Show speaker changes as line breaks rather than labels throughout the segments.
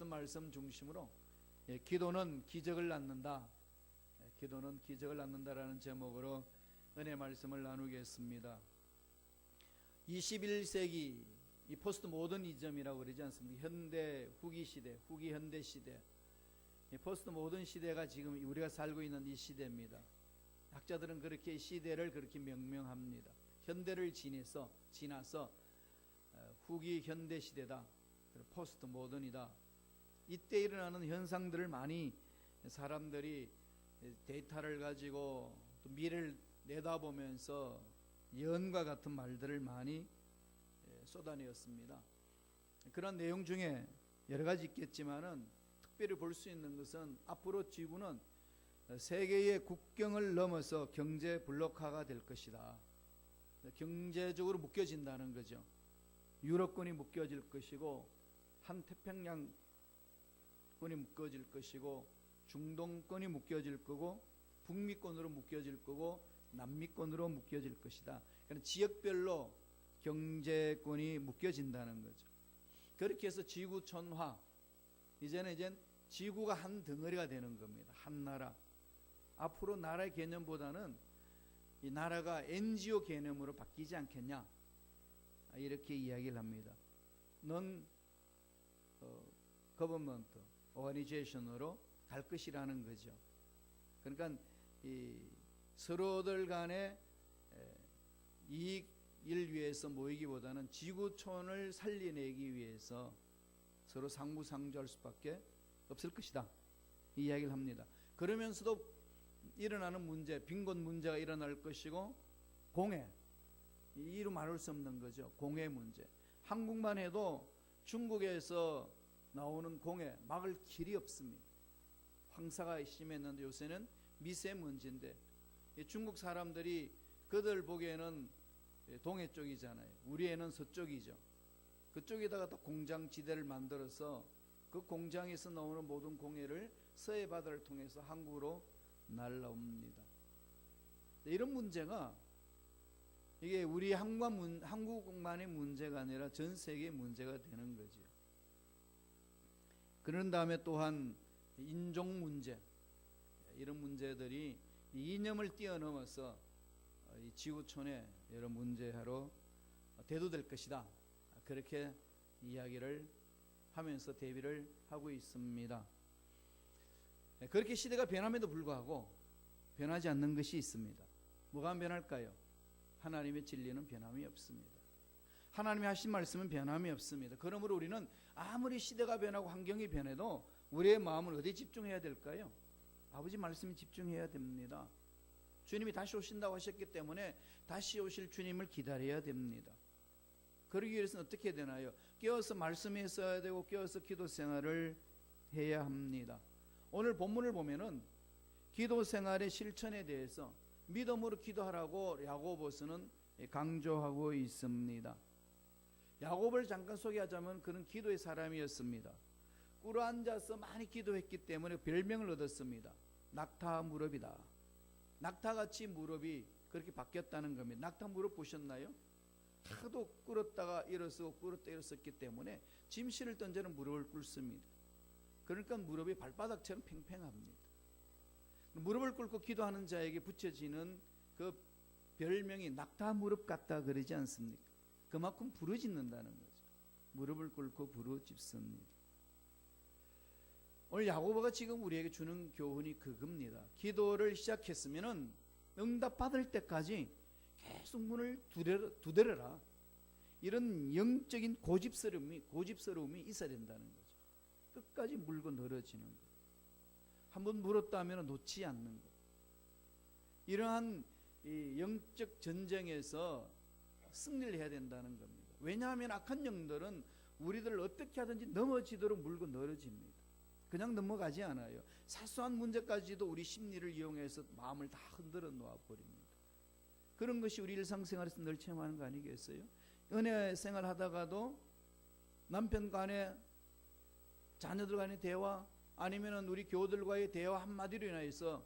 했던 말씀 중심으로 기도는 기적을 낳는다, 기도는 기적을 낳는다라는 제목으로 은혜 말씀을 나누겠습니다. 21세기 이 포스트 모더니즘이라고 그러지 않습니까? 현대 후기 시대, 후기 현대 시대, 이 포스트 모던 시대가 지금 우리가 살고 있는 이 시대입니다. 학자들은 그렇게 시대를 그렇게 명명합니다. 현대를 지나서 후기 현대 시대다, 포스트 모던이다. 이때 일어나는 현상들을 많이 사람들이 데이터를 가지고 또 미래를 내다보면서 예언과 같은 말들을 많이 쏟아내었습니다. 그런 내용 중에 여러 가지 있겠지만은 특별히 볼 수 있는 것은 앞으로 지구는 세계의 국경을 넘어서 경제 블록화가 될 것이다. 경제적으로 묶여진다는 거죠. 유럽권이 묶여질 것이고, 한 태평양권이 묶여질 것이고, 중동권이 묶여질 거고, 북미권으로 묶여질 거고, 남미권으로 묶여질 것이다. 그러니까 지역별로 경제권이 묶여진다는 거죠. 그렇게 해서 지구촌화, 이제는 지구가 한 덩어리가 되는 겁니다. 한 나라. 앞으로 나라의 개념보다는 이 나라가 NGO 개념으로 바뀌지 않겠냐, 이렇게 이야기를 합니다. Non Government Organization으로 갈 것이라는 거죠. 그러니까 이 서로들 간의 이익을 위해서 모이기보다는 지구촌을 살려내기 위해서 서로 상부상조할 수밖에 없을 것이다, 이 이야기를 합니다. 그러면서도 일어나는 문제, 빈곤 문제가 일어날 것이고, 공해, 이루 말할 수 없는 거죠. 공해 문제. 한국만 해도 중국에서 나오는 공해 막을 길이 없습니다. 황사가 심했는데 요새는 미세먼지인데, 중국 사람들이 그들 보기에는 동해 쪽이잖아요. 우리 애는 서쪽이죠. 그쪽에다가 또 공장지대를 만들어서 그 공장에서 나오는 모든 공해를 서해 바다를 통해서 한국으로 날라옵니다. 이런 문제가 이게 우리 한국만의 문제가 아니라 전 세계의 문제가 되는 거죠. 그런 다음에 또한 인종 문제, 이런 문제들이 이념을 뛰어넘어서 이 지구촌의 여러 문제로 대두될 것이다, 그렇게 이야기를 하면서 대비를 하고 있습니다. 그렇게 시대가 변함에도 불구하고 변하지 않는 것이 있습니다. 뭐가 변할까요? 하나님의 진리는 변함이 없습니다. 하나님이 하신 말씀은 변함이 없습니다. 그러므로 우리는 아무리 시대가 변하고 환경이 변해도 우리의 마음을 어디에 집중해야 될까요? 아버지 말씀에 집중해야 됩니다. 주님이 다시 오신다고 하셨기 때문에 다시 오실 주님을 기다려야 됩니다. 그러기 위해서는 어떻게 해야 되나요? 깨어서 말씀에 써야 되고, 깨어서 기도 생활을 해야 합니다. 오늘 본문을 보면은 기도 생활의 실천에 대해서 믿음으로 기도하라고 야고보서는 강조하고 있습니다. 야고보를 잠깐 소개하자면 그는 기도의 사람이었습니다. 꿇어 앉아서 많이 기도했기 때문에 별명을 얻었습니다. 낙타 무릎이다. 낙타같이 무릎이 그렇게 바뀌었다는 겁니다. 낙타 무릎 보셨나요? 하도 꿇었다가 일어서고 꿇었다 일어섰기 때문에 짐 실을 던지는 무릎을 꿇습니다. 그러니까 무릎이 발바닥처럼 팽팽합니다. 무릎을 꿇고 기도하는 자에게 붙여지는 그 별명이 낙타 무릎 같다 그러지 않습니까? 그만큼 부르짖는다는 거죠. 무릎을 꿇고 부르짖습니다. 오늘 야고보가 지금 우리에게 주는 교훈이 그겁니다. 기도를 시작했으면은 응답 받을 때까지 계속 문을 두드려라. 이런 영적인 고집스러움이 있어야 된다는 거죠. 끝까지 물고 늘어지는 것. 한번 물었다면 놓지 않는 것. 이러한 이 영적 전쟁에서 승리를 해야 된다는 겁니다. 왜냐하면 악한 영들은 우리들을 어떻게 하든지 넘어지도록 물고 늘어집니다. 그냥 넘어가지 않아요. 사소한 문제까지도 우리 심리를 이용해서 마음을 다 흔들어 놓아 버립니다. 그런 것이 우리 일상생활에서 늘 체험하는 거 아니겠어요? 은혜 생활하다가도 남편 간에, 자녀들 간의 대화, 아니면 우리 교우들과의 대화 한마디로 인해서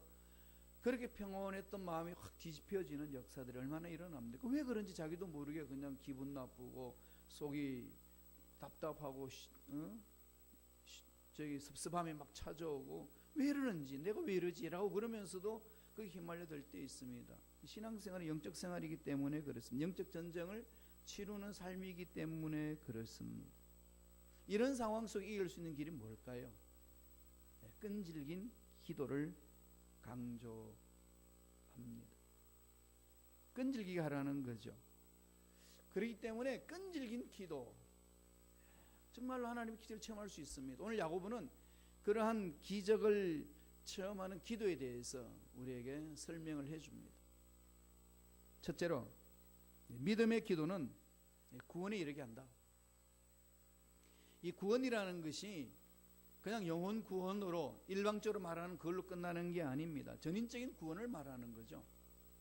그렇게 평온했던 마음이 확 뒤집혀지는 역사들이 얼마나 일어납니까? 왜 그런지 자기도 모르게 그냥 기분 나쁘고 속이 답답하고 저기 섭섭함이 막 찾아오고 왜 이러는지, 내가 왜 이러지라고 그러면서도 그게 휘말려 들 때 있습니다. 신앙생활은 영적 생활이기 때문에 그렇습니다. 영적 전쟁을 치르는 삶이기 때문에 그렇습니다. 이런 상황 속에 이길 수 있는 길이 뭘까요? 끈질긴 기도를 강조합니다. 끈질기게 하라는 거죠. 그렇기 때문에 끈질긴 기도, 정말로 하나님의 기적을 체험할 수 있습니다. 오늘 야고보는 그러한 기적을 체험하는 기도에 대해서 우리에게 설명을 해줍니다. 첫째로, 믿음의 기도는 구원에 이르게 한다. 이 구원이라는 것이 그냥 영혼 구원으로 일방적으로 말하는 그걸로 끝나는 게 아닙니다. 전인적인 구원을 말하는 거죠.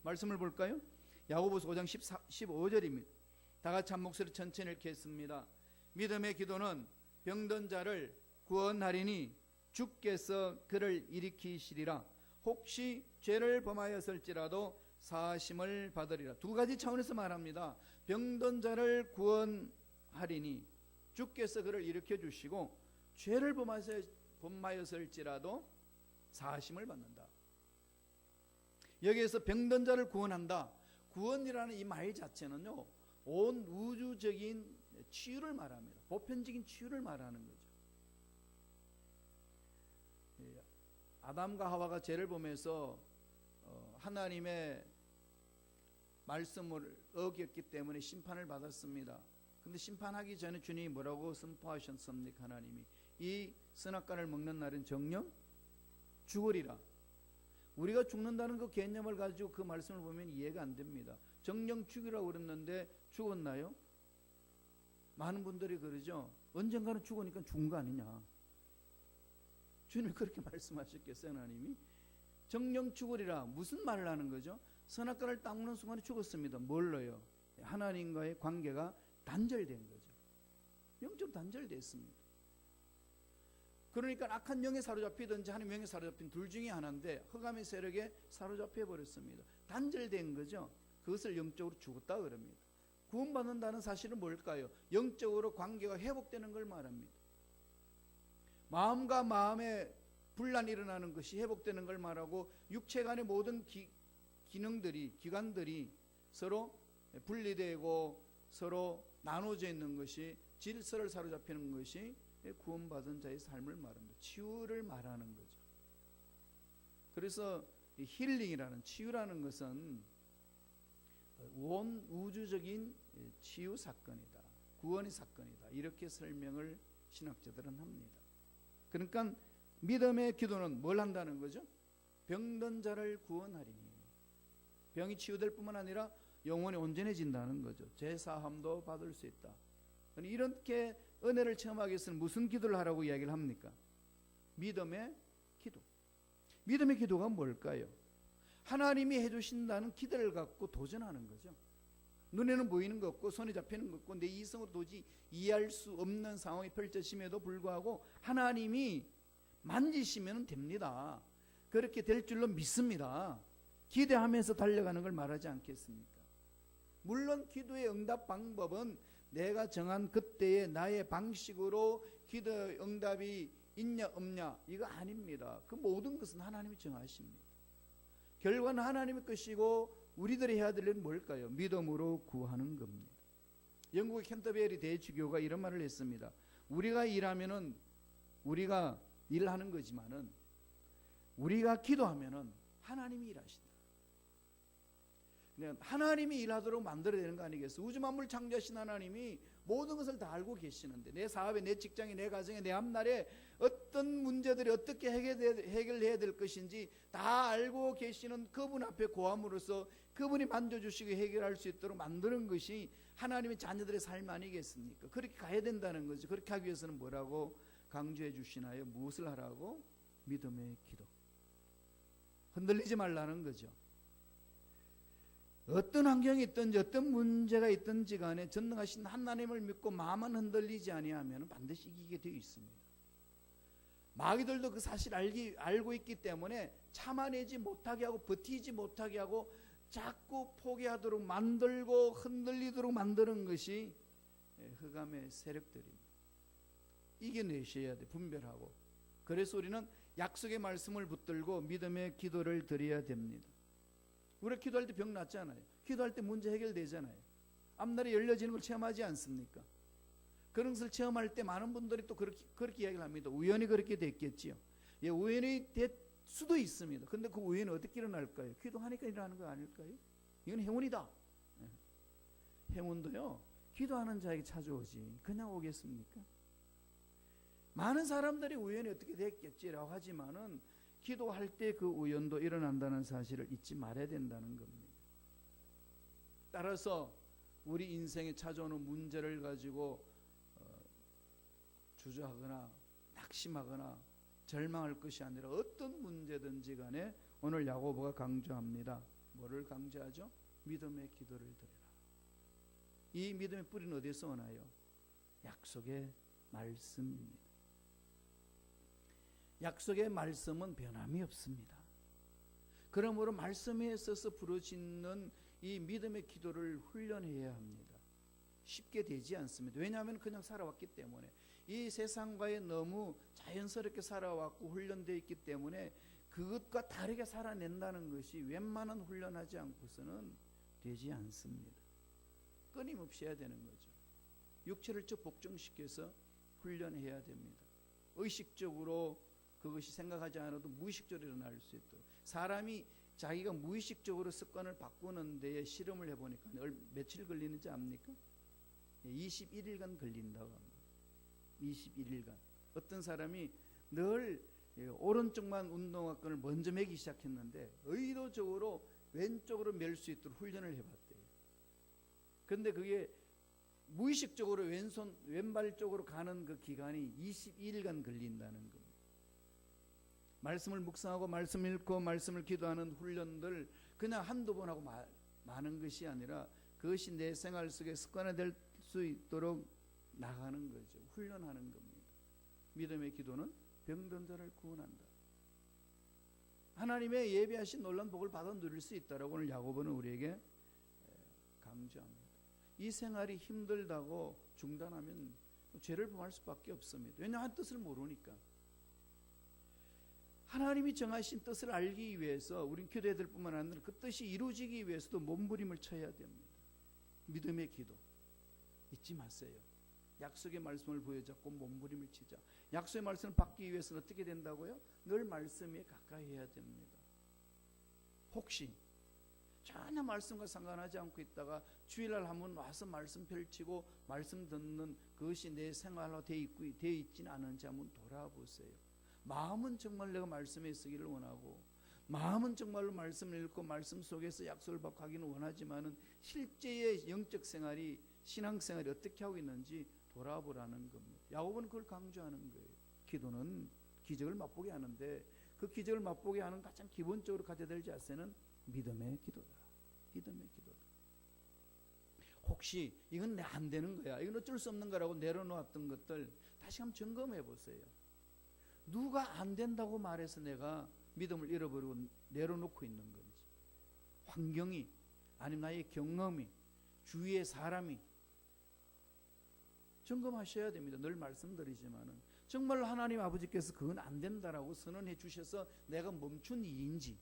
말씀을 볼까요? 야고보서 5장 15절입니다. 다 같이 한 목소리 천천히 읽겠습니다. 믿음의 기도는 병든 자를 구원하리니 주께서 그를 일으키시리라. 혹시 죄를 범하였을지라도 사하심을 받으리라. 두 가지 차원에서 말합니다. 병든 자를 구원하리니 주께서 그를 일으켜 주시고 죄를 범하였을지라도 사하심을 받는다. 여기에서 병든 자를 구원한다. 구원이라는 이 말 자체는요, 온 우주적인 치유를 말합니다. 보편적인 치유를 말하는 거죠. 아담과 하와가 죄를 범해서 하나님의 말씀을 어겼기 때문에 심판을 받았습니다. 근데 심판하기 전에 주님이 뭐라고 선포하셨습니까? 하나님이 이 선악과를 먹는 날은 정녕 죽으리라. 우리가 죽는다는 그 개념을 가지고 그 말씀을 보면 이해가 안 됩니다. 정녕 죽이라고 그랬는데 죽었나요? 많은 분들이 그러죠. 언젠가는 죽으니까 죽은 거 아니냐. 주님이 그렇게 말씀하셨겠어요? 하나님이 정녕 죽으리라. 무슨 말을 하는 거죠? 선악과를 딱 먹는 순간에 죽었습니다. 뭘로요? 하나님과의 관계가 단절된 거죠. 영적 단절됐습니다. 그러니까 악한 영에 사로잡히든지 하나님의 영에 사로잡힌 둘 중에 하나인데 흑암의 세력에 사로잡혀 버렸습니다. 단절된 거죠. 그것을 영적으로 죽었다 그럽니다. 구원받는다는 사실은 뭘까요? 영적으로 관계가 회복되는 걸 말합니다. 마음과 마음의 분란이 일어나는 것이 회복되는 걸 말하고 육체 간의 모든 기관들이 서로 분리되고 서로 나눠져 있는 것이 질서를 사로잡히는 것이 구원받은 자의 삶을 말합니다. 치유를 말하는 거죠. 그래서 힐링이라는, 치유라는 것은 온 우주적인 치유 사건이다. 구원의 사건이다. 이렇게 설명을 신학자들은 합니다. 그러니까 믿음의 기도는 뭘 한다는 거죠? 병든 자를 구원하리니. 병이 치유될 뿐만 아니라 영혼이 온전해진다는 거죠. 제사함도 받을 수 있다. 이렇게 은혜를 체험하기 위해서는 무슨 기도를 하라고 이야기를 합니까? 믿음의 기도. 믿음의 기도가 뭘까요? 하나님이 해주신다는 기대를 갖고 도전하는 거죠. 눈에는 보이는 것 없고 손에 잡히는 것 없고 내 이성으로 도저히 이해할 수 없는 상황이 펼쳐짐에도 불구하고 하나님이 만지시면 됩니다. 그렇게 될 줄로 믿습니다. 기대하면서 달려가는 걸 말하지 않겠습니까? 물론 기도의 응답 방법은 내가 정한 그때의 나의 방식으로 기도 응답이 있냐 없냐 이거 아닙니다. 그 모든 것은 하나님이 정하십니다. 결과는 하나님의 것이고 우리들이 해야 될 일은 뭘까요? 믿음으로 구하는 겁니다. 영국의 캔터베리 대주교가 이런 말을 했습니다. 우리가 일하면은 우리가 일하는 거지만은 우리가 기도하면은 하나님이 일하신다. 하나님이 일하도록 만들어야 되는 거 아니겠어요? 우주 만물 창조하신 하나님이 모든 것을 다 알고 계시는데 내 사업에, 내 직장에, 내 가정에, 내 앞날에 어떤 문제들이 어떻게 해결해야 될 것인지 다 알고 계시는 그분 앞에 고함으로써 그분이 만져주시고 해결할 수 있도록 만드는 것이 하나님의 자녀들의 삶 아니겠습니까? 그렇게 가야 된다는 거죠. 그렇게 하기 위해서는 뭐라고 강조해 주시나요? 무엇을 하라고? 믿음의 기도. 흔들리지 말라는 거죠. 어떤 환경이 있든지 어떤 문제가 있든지 간에 전능하신 하나님을 믿고 마음만 흔들리지 아니하면 반드시 이기게 되어 있습니다. 마귀들도 그 사실 알고 있기 때문에 참아내지 못하게 하고 버티지 못하게 하고 자꾸 포기하도록 만들고 흔들리도록 만드는 것이 흑암의 세력들입니다. 이겨내셔야 돼. 분별하고 그래서 우리는 약속의 말씀을 붙들고 믿음의 기도를 드려야 됩니다. 우리가 기도할 때 병 낫잖아요. 기도할 때 문제 해결되잖아요. 앞날에 열려지는 걸 체험하지 않습니까? 그런 것을 체험할 때 많은 분들이 또 그렇게 이야기를 합니다. 우연히 그렇게 됐겠지요. 예, 우연히 될 수도 있습니다. 근데 그 우연이 어떻게 일어날까요? 기도하니까 일어나는 거 아닐까요? 이건 행운이다. 행운도요, 기도하는 자에게 찾아오지 그냥 오겠습니까? 많은 사람들이 우연히 어떻게 됐겠지라고 하지만은 기도할 때 그 우연도 일어난다는 사실을 잊지 말아야 된다는 겁니다. 따라서 우리 인생에 찾아오는 문제를 가지고 주저하거나 낙심하거나 절망할 것이 아니라 어떤 문제든지 간에 오늘 야고보가 강조합니다. 뭐를 강조하죠? 믿음의 기도를 드려라. 이 믿음의 뿌리는 어디서 오나요? 약속의 말씀입니다. 약속의 말씀은 변함이 없습니다. 그러므로 말씀에 있어서 부르짖는 이 믿음의 기도를 훈련해야 합니다. 쉽게 되지 않습니다. 왜냐하면 그냥 살아왔기 때문에, 이 세상과에 너무 자연스럽게 살아왔고 훈련되어 있기 때문에 그것과 다르게 살아낸다는 것이 웬만한 훈련하지 않고서는 되지 않습니다. 끊임없이 해야 되는 거죠. 육체를 좀 복종시켜서 훈련해야 됩니다. 의식적으로 그것이 생각하지 않아도 무의식적으로 일어날 수 있도록, 사람이 자기가 무의식적으로 습관을 바꾸는 데에 실험을 해보니까 며칠 걸리는지 압니까? 21일간 걸린다고 합니다. 21일간. 어떤 사람이 늘 오른쪽만 운동화끈을 먼저 매기 시작했는데 의도적으로 왼쪽으로 멜 수 있도록 훈련을 해봤대요. 그런데 그게 무의식적으로 왼발 쪽으로 가는 그 기간이 21일간 걸린다는 겁니다. 말씀을 묵상하고 말씀 읽고 말씀을 기도하는 훈련들 그냥 한두 번 하고 마는 것이 아니라 그것이 내 생활 속에 습관화될 수 있도록 나가는 거죠. 훈련하는 겁니다. 믿음의 기도는 병든 자를 구원한다. 하나님의 예비하신 놀라운 복을 받아 누릴 수 있다라고 오늘 야고보는 우리에게 강조합니다. 이 생활이 힘들다고 중단하면 죄를 범할 수밖에 없습니다. 왜냐하면 뜻을 모르니까. 하나님이 정하신 뜻을 알기 위해서 우린 기도해야 될 뿐만 아니라 그 뜻이 이루어지기 위해서도 몸부림을 쳐야 됩니다. 믿음의 기도 잊지 마세요. 약속의 말씀을 부여잡고 몸부림을 치자. 약속의 말씀을 받기 위해서는 어떻게 된다고요? 늘 말씀에 가까이 해야 됩니다. 혹시 전혀 말씀과 상관하지 않고 있다가 주일날 한번 와서 말씀 펼치고 말씀 듣는 그것이 내 생활로 되어 있지는 않은지 한번 돌아보세요. 마음은 정말 내가 말씀에 쓰기를 원하고, 마음은 정말로 말씀을 읽고 말씀 속에서 약속을 받고 하기는 원하지만은 실제의 영적 생활이, 신앙생활이 어떻게 하고 있는지 돌아보라는 겁니다. 야고보는 그걸 강조하는 거예요. 기도는 기적을 맛보게 하는데 그 기적을 맛보게 하는 가장 기본적으로 가져야 될 자세는 믿음의 기도다. 믿음의 기도다. 혹시 이건 안 되는 거야, 이건 어쩔 수 없는 거라고 내려놓았던 것들 다시 한번 점검해 보세요. 누가 안 된다고 말해서 내가 믿음을 잃어버리고 내려놓고 있는 건지, 환경이 아니면 나의 경험이, 주위의 사람이, 점검하셔야 됩니다. 늘 말씀드리지만은 정말로 하나님 아버지께서 그건 안 된다라고 선언해 주셔서 내가 멈춘 이인지,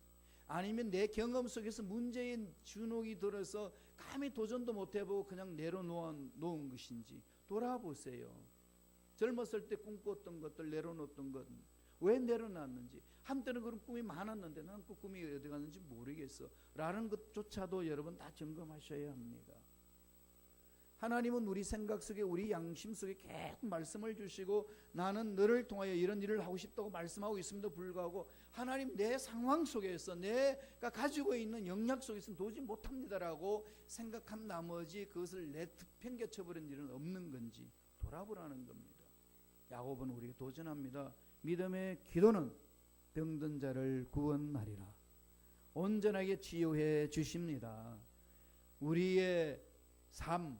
아니면 내 경험 속에서 문제인 주눅이 들어서 감히 도전도 못 해보고 그냥 내려놓은 것인지 돌아보세요. 젊었을 때 꿈꿨던 것들, 내려놓았던 것 왜 내려놨는지, 한때는 그런 꿈이 많았는데 난 그 꿈이 어디 갔는지 모르겠어 라는 것조차도 여러분 다 점검하셔야 합니다. 하나님은 우리 생각 속에, 우리 양심 속에 계속 말씀을 주시고 나는 너를 통하여 이런 일을 하고 싶다고 말씀하고 있음에도 불구하고 하나님 내 상황 속에서 내가 가지고 있는 영역 속에서는 도저히 못합니다라고 생각한 나머지 그것을 내팽개쳐버린 일은 없는 건지 돌아보라는 겁니다. 야고보는 우리에게 도전합니다. 믿음의 기도는 병든 자를 구원하리라. 온전하게 치유해 주십니다. 우리의 삶,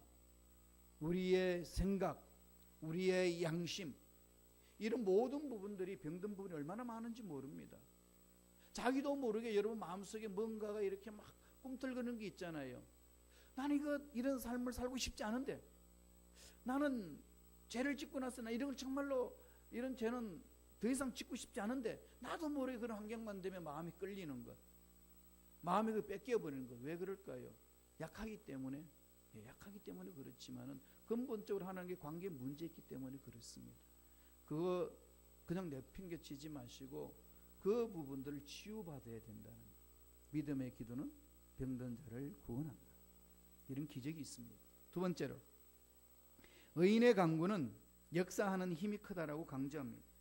우리의 생각, 우리의 양심, 이런 모든 부분들이 병든 부분이 얼마나 많은지 모릅니다. 자기도 모르게 여러분 마음속에 뭔가가 이렇게 막 꿈틀거리는 게 있잖아요. 나는 이런 삶을 살고 싶지 않은데, 나는 죄를 짓고 나서 나 이런 걸 정말로, 이런 죄는 더 이상 짓고 싶지 않은데 나도 모르게 그런 환경만 되면 마음이 끌리는 것, 마음이 뺏겨버리는 것. 왜 그럴까요? 약하기 때문에. 약하기 때문에 그렇지만은 근본적으로 하나님께 관계에 문제 있기 때문에 그렇습니다. 그거 그냥 내팽개치지 마시고 그 부분들을 치유받아야 된다는 거예요. 믿음의 기도는 병든 자를 구원한다. 이런 기적이 있습니다. 두 번째로, 의인의 간구는 역사하는 힘이 크다라고 강조합니다.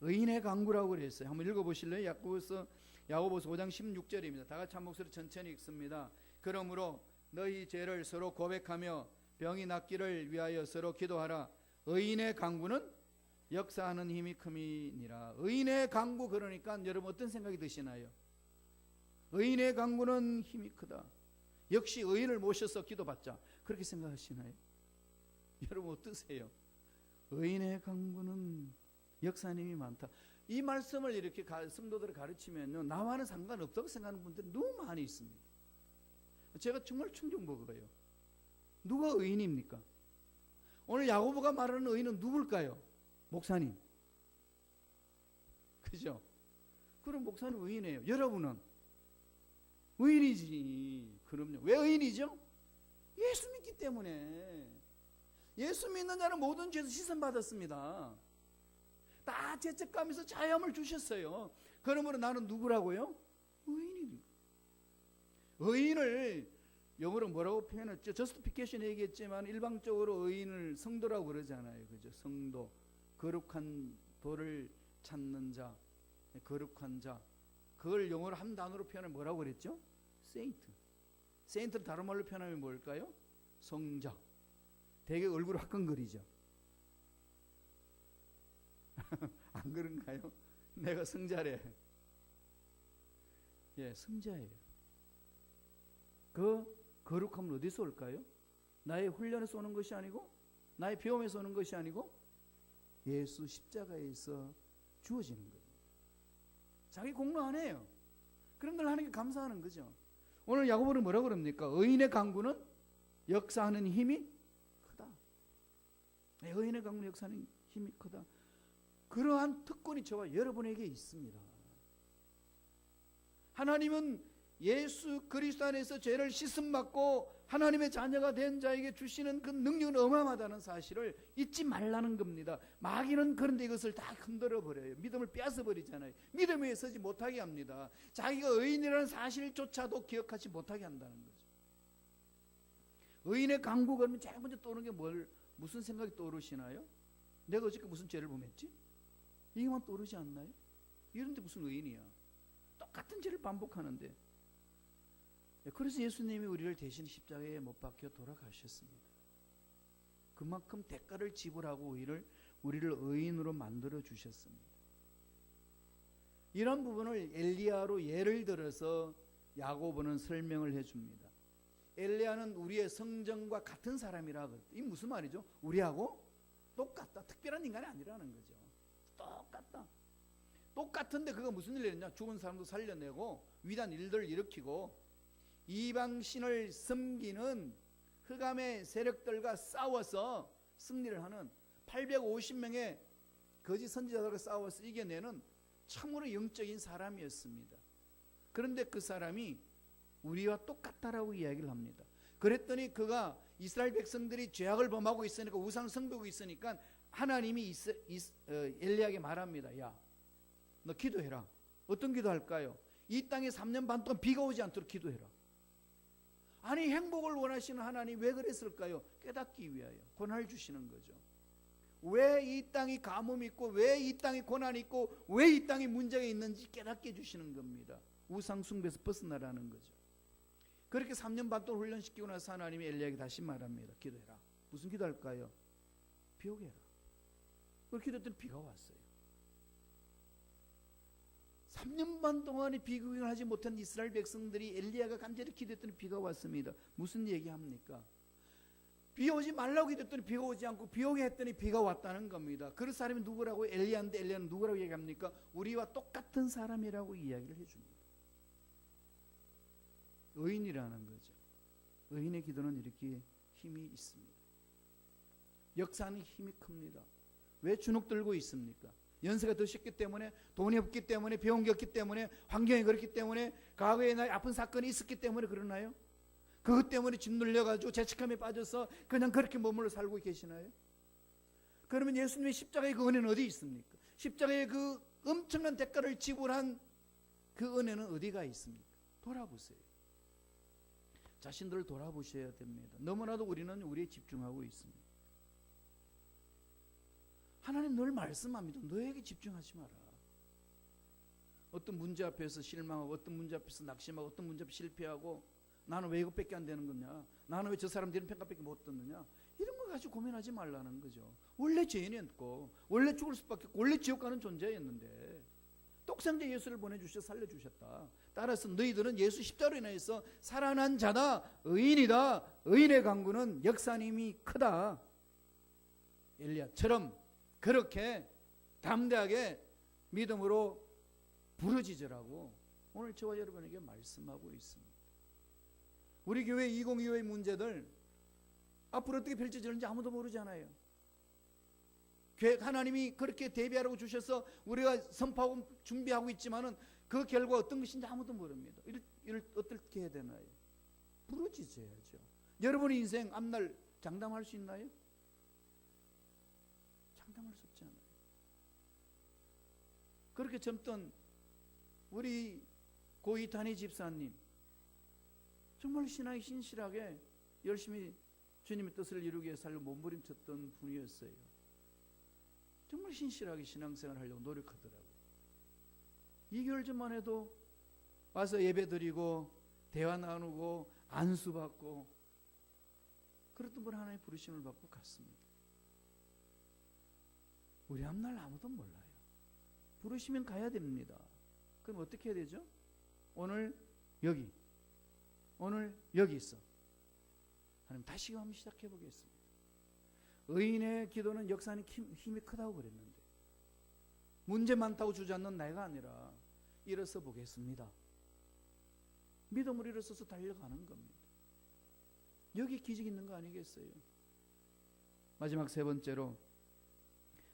의인의 간구라고 그랬어요. 한번 읽어보실래요? 야고보서 5장 16절입니다. 다 같이 한 목소리 천천히 읽습니다. 그러므로 너희 죄를 서로 고백하며 병이 낫기를 위하여 서로 기도하라. 의인의 간구는 역사하는 힘이 큼이니라. 의인의 간구, 그러니까 여러분 어떤 생각이 드시나요? 의인의 간구는 힘이 크다. 역시 의인을 모셔서 기도받자, 그렇게 생각하시나요? 여러분 어떠세요? 의인의 간구는 역사하는 힘이 많다. 이 말씀을 이렇게 성도들을 가르치면요, 나와는 상관없다고 생각하는 분들이 너무 많이 있습니다. 제가 정말 충격먹어요. 누가 의인입니까? 오늘 야고보가 말하는 의인은 누굴까요? 목사님. 그죠? 그럼 목사님 의인이에요. 여러분은 의인이지. 그럼요. 왜 의인이죠? 예수 믿기 때문에. 예수 믿는 자는 모든 죄에서 씻음받았습니다. 다 죄책감에서 자유함을 주셨어요. 그러므로 나는 누구라고요? 의인입니다. 의인을 영어로 뭐라고 표현했죠? 저스티피케이션 얘기했지만 일방적으로 의인을 성도라고 그러잖아요. 그죠? 성도, 거룩한 도를 찾는 자, 거룩한 자. 그걸 영어로 한 단어로 표현하면 뭐라고 그랬죠? 세인트. 세인트를 다른 말로 표현하면 뭘까요? 성자. 되게 얼굴 화끈거리죠. 안 그런가요? 내가 성자래. 예, 성자예요. 그 거룩함은 어디서 올까요? 나의 훈련에서 오는 것이 아니고, 나의 배움에서 오는 것이 아니고, 예수 십자가에서 주어지는 거예요. 자기 공로 안 해요. 그런 걸 하나님께 감사하는 거죠. 오늘 야고보는 뭐라고 그럽니까? 의인의 간구는 역사하는 힘이 크다. 의인의 간구는 역사하는 힘이 크다. 그러한 특권이 저와 여러분에게 있습니다. 하나님은 예수 그리스도 안에서 죄를 씻음받고 하나님의 자녀가 된 자에게 주시는 그 능력은 어마어마하다는 사실을 잊지 말라는 겁니다. 마귀는 그런데 이것을 다 흔들어 버려요. 믿음을 빼앗아 버리잖아요. 믿음 위에 서지 못하게 합니다. 자기가 의인이라는 사실조차도 기억하지 못하게 한다는 거죠. 의인의 간구 그러면 제일 먼저 떠오르는 게 무슨 생각이 떠오르시나요? 내가 어저께 무슨 죄를 범했지? 이게만 떠오르지 않나요? 이런데 무슨 의인이야? 똑같은 죄를 반복하는데. 그래서 예수님이 우리를 대신 십자가에 못 박혀 돌아가셨습니다. 그만큼 대가를 지불하고 우리를 의인으로 만들어 주셨습니다. 이런 부분을 엘리야로 예를 들어서 야고보는 설명을 해줍니다. 엘리야는 우리의 성정과 같은 사람이라. 이 무슨 말이죠? 우리하고 똑같다. 특별한 인간이 아니라는 거죠. 똑같다. 똑같은데 그가 무슨 일을 했냐? 죽은 사람도 살려내고 위대한 일들을 일으키고 이방신을 섬기는 흑암의 세력들과 싸워서 승리를 하는 850명의 거짓 선지자들과 싸워서 이겨내는 참으로 영적인 사람이었습니다. 그런데 그 사람이 우리와 똑같다라고 이야기를 합니다. 그랬더니 그가 이스라엘 백성들이 죄악을 범하고 있으니까 우상을 섬기고 있으니까 하나님이 엘리야에게 말합니다. 야, 너 기도해라. 어떤 기도할까요? 이 땅에 3년 반 동안 비가 오지 않도록 기도해라. 아니, 행복을 원하시는 하나님 왜 그랬을까요? 깨닫기 위하여 고난을 주시는 거죠. 왜 이 땅이 가뭄이 있고, 왜 이 땅이 고난이 있고, 왜 이 땅이 문제가 있는지 깨닫게 해주시는 겁니다. 우상 숭배에서 벗어나라는 거죠. 그렇게 3년 반 동안 훈련시키고 나서 하나님이 엘리야에게 다시 말합니다. 기도해라. 무슨 기도할까요? 비 오게 해라. 그렇게 기도했더니 비가 왔어요. 3년 반 동안에 비구경을 하지 못한 이스라엘 백성들이 엘리야가 간절히 기도했더니 비가 왔습니다. 무슨 얘기합니까? 비 오지 말라고 기도했더니 비가 오지 않고 비 오게 했더니 비가 왔다는 겁니다. 그 사람이 누구라고? 엘리야인데 엘리야는 누구라고 얘기합니까? 우리와 똑같은 사람이라고 이야기를 해줍니다. 의인이라는 거죠. 의인의 기도는 이렇게 힘이 있습니다. 역사는 힘이 큽니다. 왜 주눅 들고 있습니까? 연세가 드셨기 때문에, 돈이 없기 때문에, 배운 게 없기 때문에, 환경이 그렇기 때문에, 과거에 나의 아픈 사건이 있었기 때문에 그러나요? 그것 때문에 짓눌려가지고 죄책감에 빠져서 그냥 그렇게 머물러 살고 계시나요? 그러면 예수님의 십자가의 그 은혜는 어디 있습니까? 십자가의 그 엄청난 대가를 지불한 그 은혜는 어디가 있습니까? 돌아보세요. 자신들을 돌아보셔야 됩니다. 너무나도 우리는 우리에 집중하고 있습니다. 하나님 늘 말씀합니다. 너에게 집중하지 마라. 어떤 문제 앞에서 실망하고, 어떤 문제 앞에서 낙심하고, 어떤 문제 앞에 실패하고, 나는 왜 이것밖에 안 되는 거냐, 나는 왜 저 사람들은 평가밖에 못 듣느냐, 이런 거 가지고 고민하지 말라는 거죠. 원래 죄인이었고, 원래 죽을 수밖에 없고, 원래 지옥 가는 존재였는데 독생자 예수를 보내주셔 살려주셨다. 따라서 너희들은 예수 십자가로 인해서 살아난 자다, 의인이다. 의인의 강구는 역사님이 크다. 엘리야처럼 그렇게 담대하게 믿음으로 부르짖으라고 오늘 저와 여러분에게 말씀하고 있습니다. 우리 교회 2025의 문제들 앞으로 어떻게 펼쳐질는지 아무도 모르잖아요. 하나님이 그렇게 대비하라고 주셔서 우리가 선포하고 준비하고 있지만은 그 결과 어떤 것인지 아무도 모릅니다. 이를 어떻게 해야 되나요? 부르짖어야죠. 여러분의 인생 앞날 장담할 수 있나요? 장담할 수 없잖아요. 그렇게 젊던 우리 고이탄희 집사님, 정말 신앙이 신실하게 열심히 주님의 뜻을 이루기 위해 살고 몸부림쳤던 분이었어요. 정말 신실하게 신앙생활을 하려고 노력하더라고요. 2개월 전만 해도 와서 예배드리고 대화 나누고 안수받고 그랬던 분 하나의 부르심을 받고 갔습니다. 우리 앞날 아무도 몰라요. 부르시면 가야 됩니다. 그럼 어떻게 해야 되죠? 오늘 여기, 오늘 여기 있어. 하나님 다시금 한번 시작해 보겠습니다. 의인의 기도는 역사는 힘이 크다고 그랬는데, 문제 많다고 주저앉는 내가 아니라 일어서 보겠습니다. 믿음으로 일어서서 달려가는 겁니다. 여기 기적 있는 거 아니겠어요? 마지막 세 번째로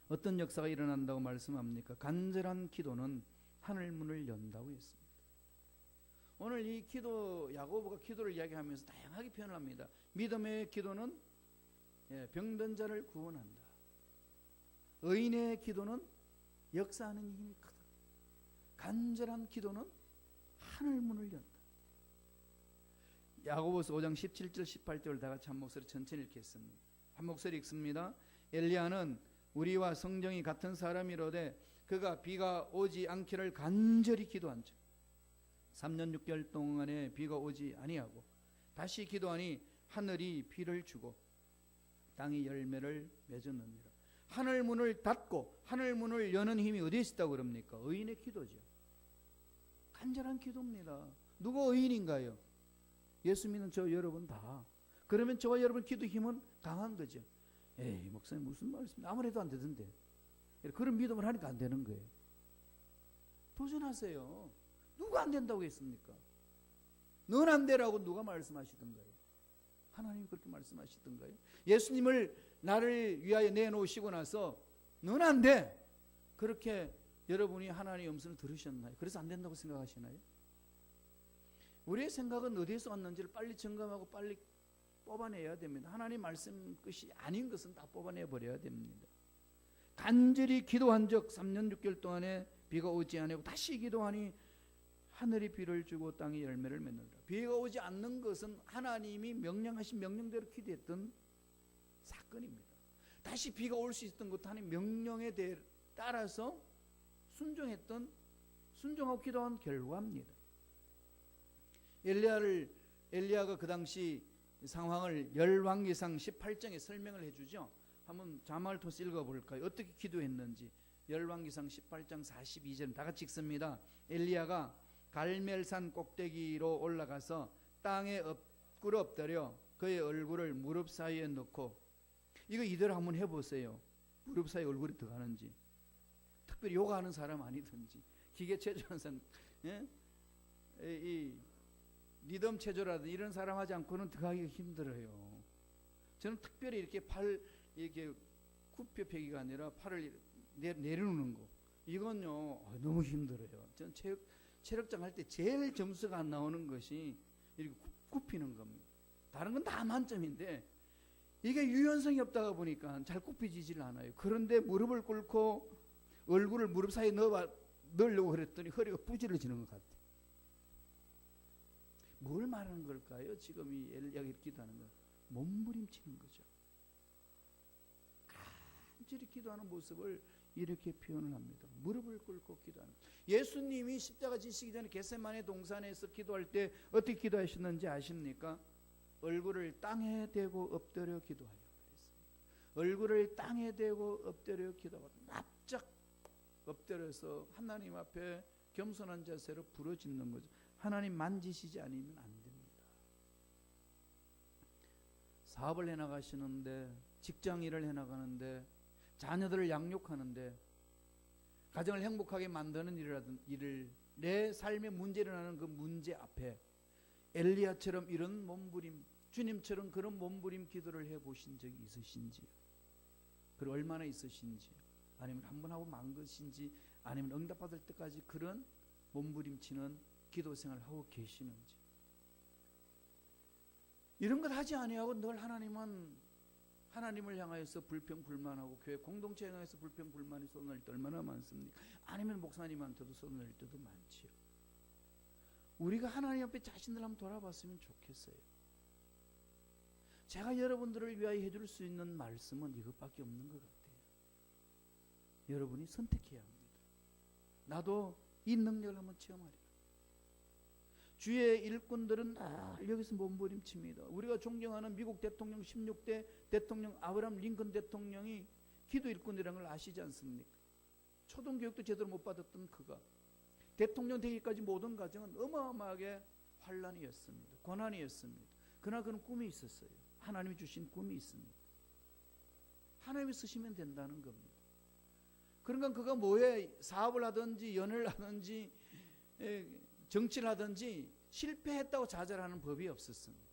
어떤 역사가 일어난다고 말씀합니까? 간절한 기도는 하늘 문을 연다고 했습니다. 오늘 이 기도, 야고보가 기도를 이야기하면서 다양하게 표현을 합니다. 믿음의 기도는 병든 자를 구원한다. 의인의 기도는 역사하는 힘이 크다. 간절한 기도는 하늘 문을 연다. 야고보서 5장 17절 18절을 다 같이 한 목소리 천천히 읽겠습니다. 한 목소리 읽습니다. 엘리야는 우리와 성정이 같은 사람이로되 그가 비가 오지 않기를 간절히 기도한즉 3년 6개월 동안에 비가 오지 아니하고 다시 기도하니 하늘이 비를 주고 땅이 열매를 맺었느니라. 하늘 문을 닫고 하늘 문을 여는 힘이 어디에 있다고 그럽니까? 의인의 기도죠. 간절한 기도입니다. 누가 의인인가요? 예수 믿는 저 여러분 다. 그러면 저와 여러분 기도 힘은 강한 거죠. 에이 목사님 무슨 말씀, 아무래도 안 되던데. 그런 믿음을 하니까 안 되는 거예요. 도전하세요. 누가 안 된다고 했습니까? 넌 안 되라고 누가 말씀하시던가요? 하나님이 그렇게 말씀하시던가요? 예수님을 나를 위하여 내놓으시고 나서 넌 안 돼, 그렇게 여러분이 하나님의 음성을 들으셨나요? 그래서 안 된다고 생각하시나요? 우리의 생각은 어디에서 왔는지를 빨리 점검하고 빨리 뽑아내야 됩니다. 하나님 말씀 것이 아닌 것은 다 뽑아내 버려야 됩니다. 간절히 기도한 적 3년 6개월 동안에 비가 오지 아니하고 다시 기도하니 하늘이 비를 주고 땅이 열매를 맺는다. 비가 오지 않는 것은 하나님이 명령하신 명령대로 기도했던 사건입니다. 다시 비가 올 수 있었던 것도 하나님 명령에 따라서 순종하고 기도한 결과입니다. 엘리야가 그 당시 상황을 열왕기상 18장에 설명을 해주죠. 한번 자막을 통해서 읽어볼까요? 어떻게 기도했는지. 열왕기상 18장 42절 다 같이 읽습니다. 엘리야가 갈멜산 꼭대기로 올라가서 땅에 꿇어 엎드려 그의 얼굴을 무릎 사이에 넣고, 이거 이대로 한번 해보세요. 무릎 사이에 얼굴이 들어가는지. 특별히 요가하는 사람 아니든지 기계 체조하는 사람, 이 리듬 체조라든지 이런 사람 하지 않고는 들어가기가 힘들어요. 저는 특별히 이렇게 팔 이렇게 굽혀 펴기가 아니라 팔을 내려놓는 거, 이건요 너무 힘들어요. 전 체력장 할 때 제일 점수가 안 나오는 것이 이렇게 굽히는 겁니다. 다른 건 다 만점인데 이게 유연성이 없다가 보니까 잘 굽혀지질 않아요. 그런데 무릎을 꿇고 얼굴을 무릎 사이에 넣으려고 그랬더니 허리가 부질러지는 것 같아요. 뭘 말하는 걸까요? 지금 이 엘리야가 이렇게 기도하는 거 몸부림치는 거죠. 간절히 기도하는 모습을 이렇게 표현을 합니다. 무릎을 꿇고 기도하는 거죠. 예수님이 십자가 지시기 전에 겟세마네 동산에서 기도할 때 어떻게 기도하셨는지 아십니까? 얼굴을 땅에 대고 엎드려 기도하여 그랬습니다. 얼굴을 땅에 대고 엎드려 기도하고 납작 엎드려서 하나님 앞에 겸손한 자세로 부르짖는 거죠. 하나님 만지시지 않으면 안 됩니다. 사업을 해나가시는데, 직장 일을 해나가는데, 자녀들을 양육하는데, 가정을 행복하게 만드는 일을 내 삶에 문제 일어나는 그 문제 앞에 엘리야처럼 이런 몸부림, 주님처럼 그런 몸부림 기도를 해보신 적이 있으신지요? 그리고 얼마나 있으신지, 아니면 한 번 하고 만 것인지, 아니면 응답받을 때까지 그런 몸부림치는 기도 생활을 하고 계시는지. 이런 것 하지 아니하고 늘 하나님을 향하여서 불평불만하고 교회 공동체에 향해서 불평불만이 쏟아낼 때 얼마나 많습니까? 아니면 목사님한테도 쏟아낼 때도 많지요. 우리가 하나님 앞에 자신들 한번 돌아봤으면 좋겠어요. 제가 여러분들을 위하여 해줄 수 있는 말씀은 이것밖에 없는 것 같아요. 여러분이 선택해야 합니다. 나도 이 능력을 한번 체험하리라. 주의 일꾼들은 늘 여기서 몸부림칩니다. 우리가 존경하는 미국 대통령 16대 대통령 아브라함 링컨 대통령이 기도 일꾼이라는 걸 아시지 않습니까? 초등교육도 제대로 못 받았던 그가 대통령 되기까지 모든 과정은 어마어마하게 환란이었습니다. 고난이었습니다. 그러나 그는 꿈이 있었어요. 하나님이 주신 꿈이 있습니다. 하나님이 쓰시면 된다는 겁니다. 그러니까 그가 뭐에 사업을 하든지 연애를 하든지 정치를 하든지 실패했다고 좌절하는 법이 없었습니다.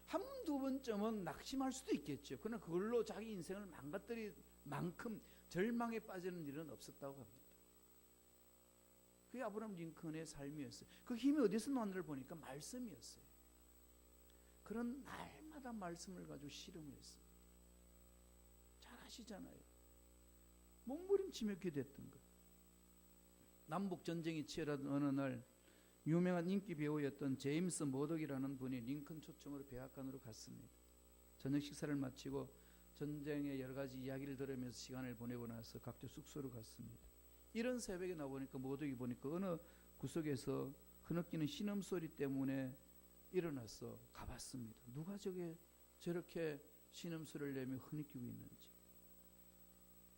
한두 번쯤은 낙심할 수도 있겠죠. 그러나 그걸로 자기 인생을 망가뜨릴 만큼 절망에 빠지는 일은 없었다고 합니다. 그게 아브라함 링컨의 삶이었어요. 그 힘이 어디서 나왔는지를 보니까 말씀이었어요. 그런 날마다 말씀을 가지고 씨름을 했습니다. 잘 아시잖아요. 몸부림치며 기도했던 것. 남북 전쟁이 치열하던 어느 날 유명한 인기 배우였던 제임스 머덕이라는 분이 링컨 초청으로 백악관으로 갔습니다. 저녁 식사를 마치고 전쟁의 여러 가지 이야기를 들으면서 시간을 보내고 나서 각자 숙소로 갔습니다. 이런 새벽에 나보니까 머덕이 보니까 어느 구석에서 흐느끼는 신음소리 때문에 일어나서 가봤습니다. 누가 저렇게 신음소리를 내며 흐느끼고 있는지.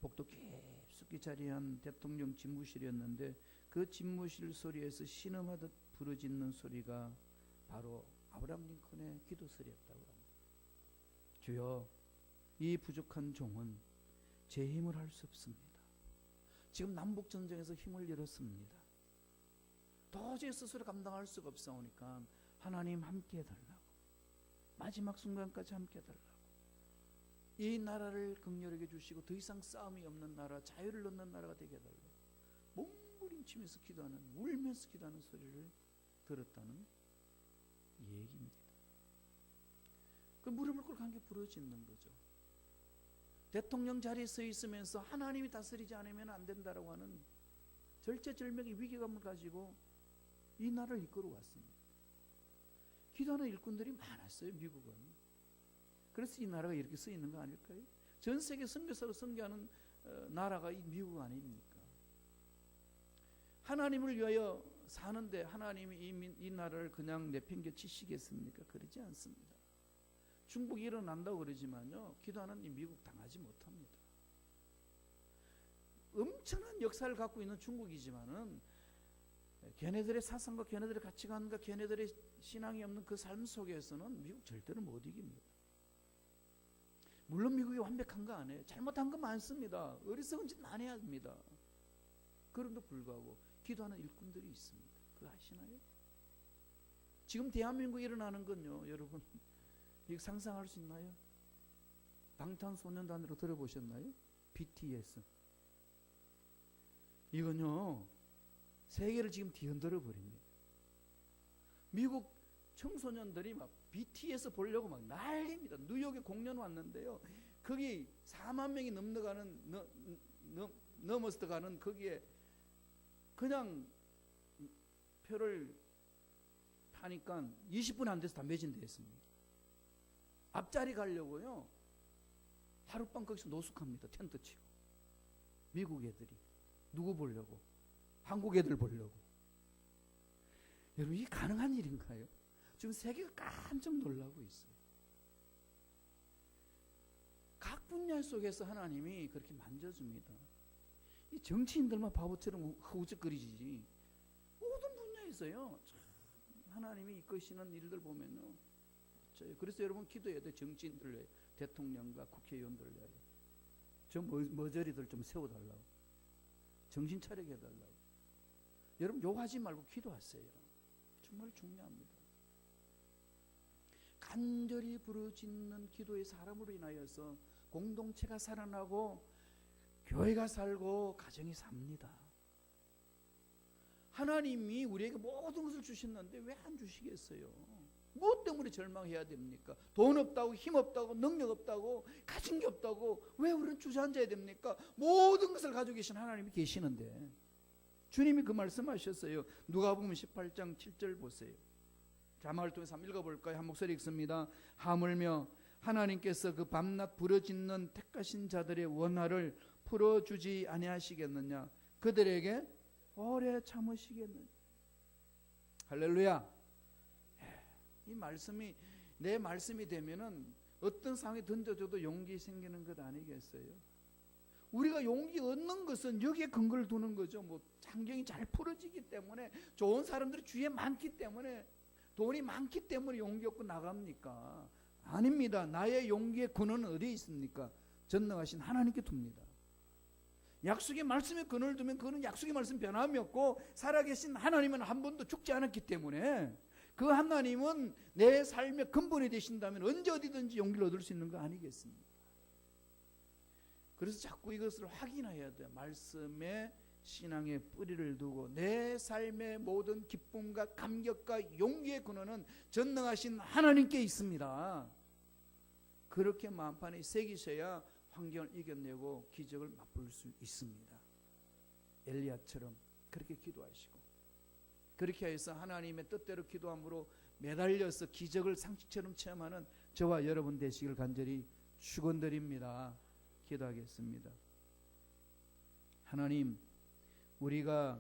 복도 깊숙이 자리한 대통령 집무실이었는데 그 집무실 소리에서 신음하듯 부르짖는 소리가 바로 아브라함 링컨의 기도 소리였다고 합니다. 주여, 이 부족한 종은 제 힘을 할 수 없습니다. 지금 남북전쟁에서 힘을 잃었습니다. 도저히 스스로 감당할 수가 없사오니까 하나님 함께 해달라고, 마지막 순간까지 함께 해달라고, 이 나라를 긍휼하게 주시고 더 이상 싸움이 없는 나라, 자유를 얻는 나라가 되게 해달라고 몸부림치면서 기도하는, 울면서 기도하는 소리를 들었다는 얘기입니다. 그 무릎을 꿇고 함께 부르짖는 거죠. 대통령 자리에 서 있으면서 하나님이 다스리지 않으면 안 된다라고 하는 절체절명의 위기감을 가지고 이 나라를 이끌어 왔습니다. 기도하는 일꾼들이 많았어요, 미국은. 그래서 이 나라가 이렇게 써 있는 거 아닐까요? 전 세계 선교사로 선교하는 나라가 이 미국 아닙니까? 하나님을 위하여 사는데 하나님이 이 나라를 그냥 내팽겨 치시겠습니까? 그러지 않습니다. 중국이 일어난다고 그러지만요, 기도하는 이 미국 당하지 못합니다. 엄청난 역사를 갖고 있는 중국이지만은 걔네들의 사상과 걔네들의 가치관과 걔네들의 신앙이 없는 그 삶 속에서는 미국 절대로 못 이깁니다. 물론 미국이 완벽한 거 아니에요. 잘못한 거 많습니다. 어리석은 짓 많이 합니다. 그럼에도 불구하고 기도하는 일꾼들이 있습니다. 그거 아시나요? 지금 대한민국에 일어나는 건요, 여러분, 이거 상상할 수 있나요? 방탄소년단으로 들어보셨나요? BTS. 이건요 세계를 지금 뒤흔들어 버립니다. 미국 청소년들이 막 BTS 보려고 막 난립니다. 뉴욕에 공연 왔는데요. 거기 4만 명이 넘어서 가는 거기에 그냥 표를 파니까 20분 안 돼서 다 매진돼 있습니다. 앞자리 가려고요. 하룻밤 거기서 노숙합니다. 텐트 치고. 미국 애들이. 누구 보려고? 한국 애들 보려고. 여러분 이게 가능한 일인가요? 지금 세계가 깜짝 놀라고 있어요. 각 분야 속에서 하나님이 그렇게 만져줍니다. 이 정치인들만 바보처럼 허우적거리지 모든 분야에서요 하나님이 이끄시는 일들 보면요. 그래서 여러분 기도해야 돼. 정치인들 위해, 대통령과 국회의원들 위해. 저 머저리들 좀 세워달라고. 정신 차리게 해달라고. 여러분 욕하지 말고 기도하세요. 정말 중요합니다. 간절히 부르짖는 기도의 사람으로 인하여서 공동체가 살아나고 교회가 살고 가정이 삽니다. 하나님이 우리에게 모든 것을 주셨는데 왜 안 주시겠어요? 무엇 때문에 절망해야 됩니까? 돈 없다고, 힘 없다고, 능력 없다고, 가진 게 없다고 왜 우리는 주저앉아야 됩니까? 모든 것을 가지고 계신 하나님이 계시는데 주님이 그 말씀하셨어요. 누가복음 18장 7절 보세요. 자막을 통해서 한번 읽어볼까요? 한 목소리 읽습니다. 하물며 하나님께서 그 밤낮 부르짖는 택하신 자들의 원하를 풀어주지 아니하시겠느냐? 그들에게 오래 참으시겠느냐? 할렐루야. 이 말씀이 내 말씀이 되면은 어떤 상황에 던져줘도 용기 생기는 것 아니겠어요? 우리가 용기 얻는 것은 여기에 근거를 두는 거죠. 뭐 환경이 잘 풀어지기 때문에, 좋은 사람들이 주위에 많기 때문에, 돈이 많기 때문에 용기 얻고 나갑니까? 아닙니다. 나의 용기의 근원은 어디에 있습니까? 전능하신 하나님께 둡니다. 약속의 말씀에 근원을 두면 그는 약속의 말씀 변함이 없고 살아계신 하나님은 한 번도 죽지 않았기 때문에 그 하나님은 내 삶의 근본이 되신다면 언제 어디든지 용기를 얻을 수 있는 거 아니겠습니까? 그래서 자꾸 이것을 확인해야 돼요. 말씀에 신앙의 뿌리를 두고 내 삶의 모든 기쁨과 감격과 용기의 근원은 전능하신 하나님께 있습니다. 그렇게 마음판에 새기셔야 환경을 이겨내고 기적을 맛볼 수 있습니다. 엘리야처럼 그렇게 기도하시고 그렇게 해서 하나님의 뜻대로 기도함으로 매달려서 기적을 상식처럼 체험하는 저와 여러분 되시길 간절히 축원드립니다. 기도하겠습니다. 하나님, 우리가